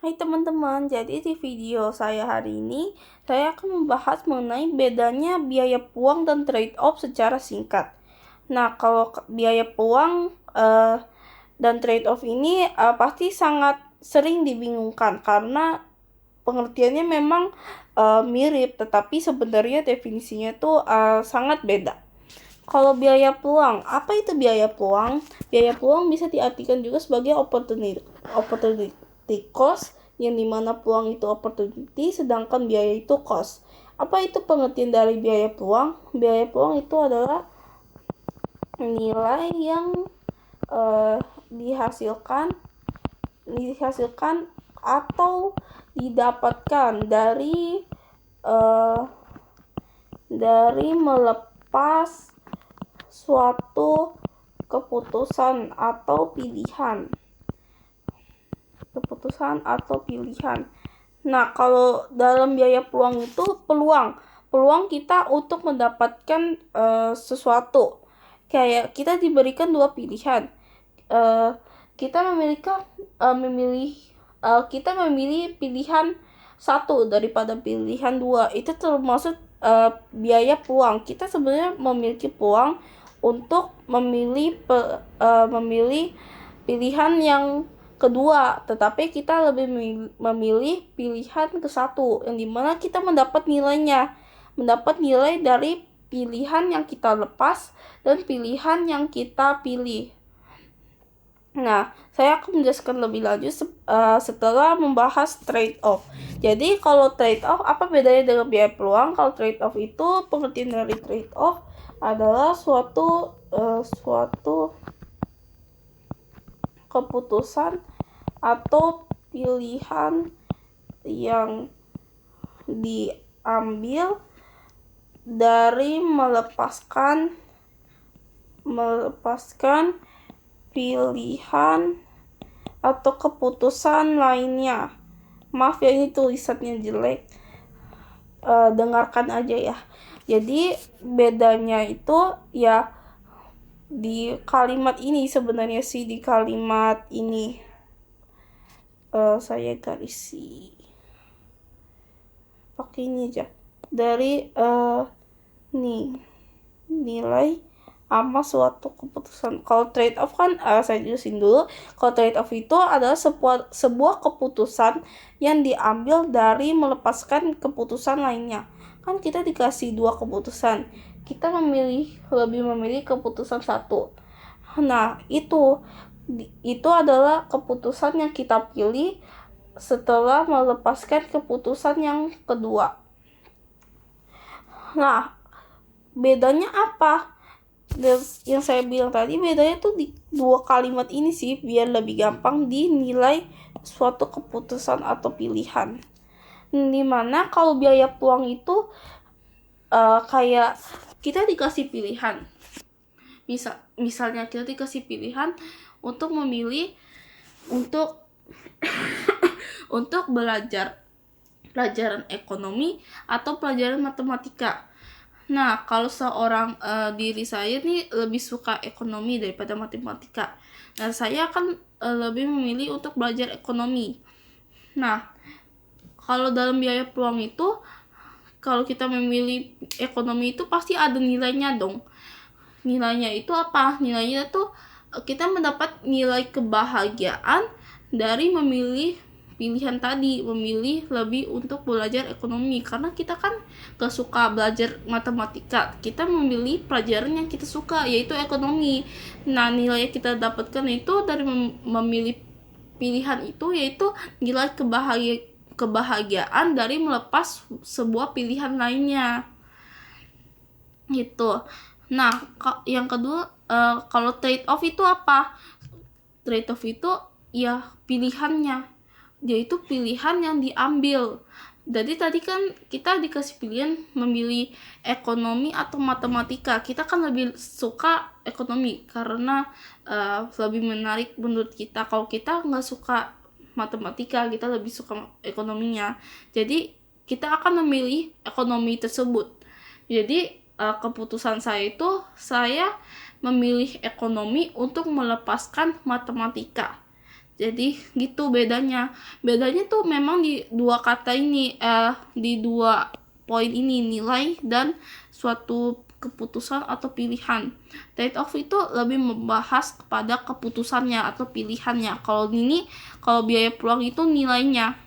Hai teman-teman, jadi di video saya hari ini, saya akan membahas mengenai bedanya biaya peluang dan trade-off secara singkat. Nah, kalau biaya peluang dan trade-off ini pasti sangat sering dibingungkan karena pengertiannya memang mirip, tetapi sebenarnya definisinya itu sangat beda. Kalau biaya peluang, apa itu biaya peluang? Biaya peluang bisa diartikan juga sebagai opportunity cost, yang dimana peluang itu opportunity, sedangkan biaya itu cost. Apa itu pengertian dari biaya peluang? Biaya peluang itu adalah nilai yang uh, dihasilkan atau didapatkan uh, dari melepas suatu keputusan atau pilihan. Nah, kalau dalam biaya peluang itu peluang kita untuk mendapatkan sesuatu. Kayak kita diberikan dua pilihan. Kita memilih pilihan satu daripada pilihan dua. Itu termasuk biaya peluang. Kita sebenarnya memiliki peluang untuk memilih pilihan yang kedua, tetapi kita lebih memilih pilihan ke satu, yang dimana kita mendapat nilai dari pilihan yang kita lepas dan pilihan yang kita pilih. Nah, saya akan menjelaskan lebih lanjut setelah membahas trade-off. Jadi, kalau trade-off, apa bedanya dengan biaya peluang? Kalau trade-off itu, pengertian dari trade-off adalah suatu keputusan atau pilihan yang diambil dari melepaskan pilihan atau keputusan lainnya. Maaf ya, ini tulisannya jelek, dengarkan aja ya. Jadi bedanya itu ya di kalimat ini, sebenarnya sih di kalimat ini saya garis pakai ini aja, dari nilai sama suatu keputusan. Kalau trade off kan saya jelasin dulu. Kalau trade off itu adalah sebuah keputusan yang diambil dari melepaskan keputusan lainnya. Kan kita dikasih dua keputusan, kita lebih memilih keputusan satu. Nah, itu adalah keputusan yang kita pilih setelah melepaskan keputusan yang kedua. Nah, bedanya apa? Yang saya bilang tadi, bedanya tuh di dua kalimat ini sih, biar lebih gampang dinilai suatu keputusan atau pilihan. Dimana kalau biaya peluang itu kayak kita dikasih pilihan. Misalnya kita dikasih pilihan untuk memilih untuk untuk belajar pelajaran ekonomi atau pelajaran matematika. Nah, kalau seorang diri saya nih lebih suka ekonomi daripada matematika. Nah, saya akan lebih memilih untuk belajar ekonomi. Nah, kalau dalam biaya peluang itu, kalau kita memilih ekonomi itu pasti ada nilainya dong. Nilainya itu apa? Nilainya tuh kita mendapat nilai kebahagiaan dari memilih pilihan tadi, memilih lebih untuk belajar ekonomi, karena kita kan gak suka belajar matematika, kita memilih pelajaran yang kita suka, yaitu ekonomi. Nah, nilai yang kita dapatkan itu dari memilih pilihan itu, yaitu nilai kebahagiaan dari melepas sebuah pilihan lainnya gitu. Nah, yang kedua, kalau trade off itu apa? Trade off itu ya pilihannya, yaitu pilihan yang diambil. Jadi tadi kan kita dikasih pilihan memilih ekonomi atau matematika. Kita kan lebih suka ekonomi karena lebih menarik menurut kita. Kalau kita nggak suka matematika, kita lebih suka ekonominya. Jadi kita akan memilih ekonomi tersebut. Jadi keputusan saya itu, saya memilih ekonomi untuk melepaskan matematika. Jadi gitu bedanya tuh memang di dua kata ini, di dua poin ini, nilai dan suatu keputusan atau pilihan. Trade off itu lebih membahas kepada keputusannya atau pilihannya. Kalau biaya peluang itu nilainya.